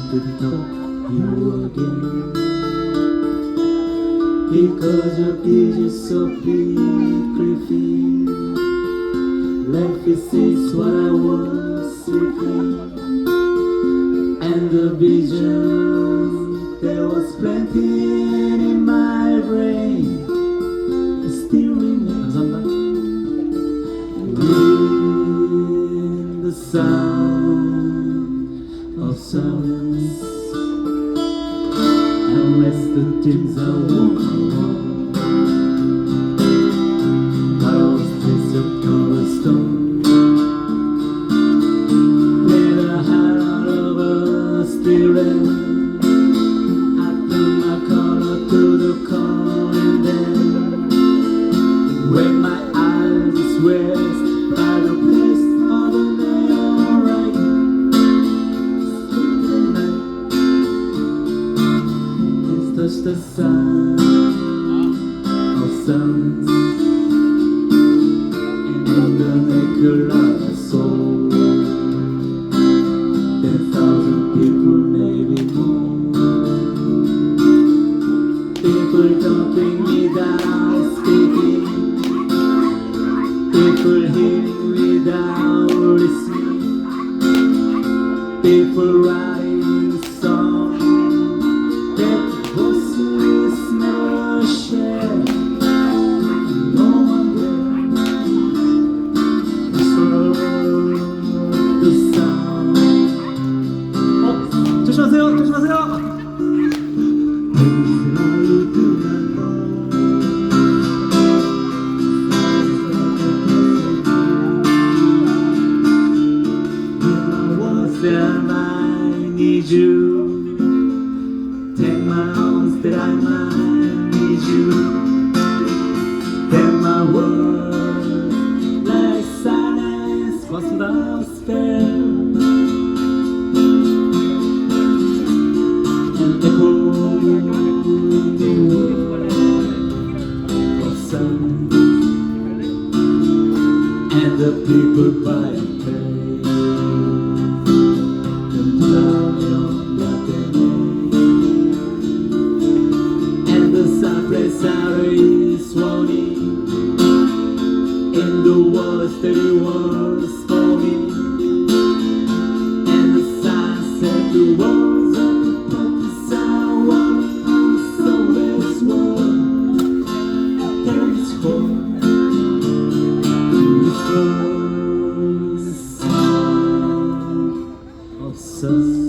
to talk you again, because your vision so quickly feel. Life is what I was seeking, and the vision there was plenty in my brain still remains. With the sound of silence and rest the things I want. Battles is a cornerstone. Let a heart of a spirit. I turn my color to the core, and then when my eyes rest by the place of the neon light, it's just the sound of silence and the naked soul. 10,000 people, maybe more. People talking without speaking. People hearing without listening. People writing songs that voices never share. No one will destroy the sound. 조심하세요, 조심하세요. And I need you. Take my arms that I might need you. Take my words like silence without spell. And echo the world of sound. And the people by and pay. Is warning in the words that it was for me, and the sign said the words of the purpose I want on the soulless world. There is hope in the sound of sun.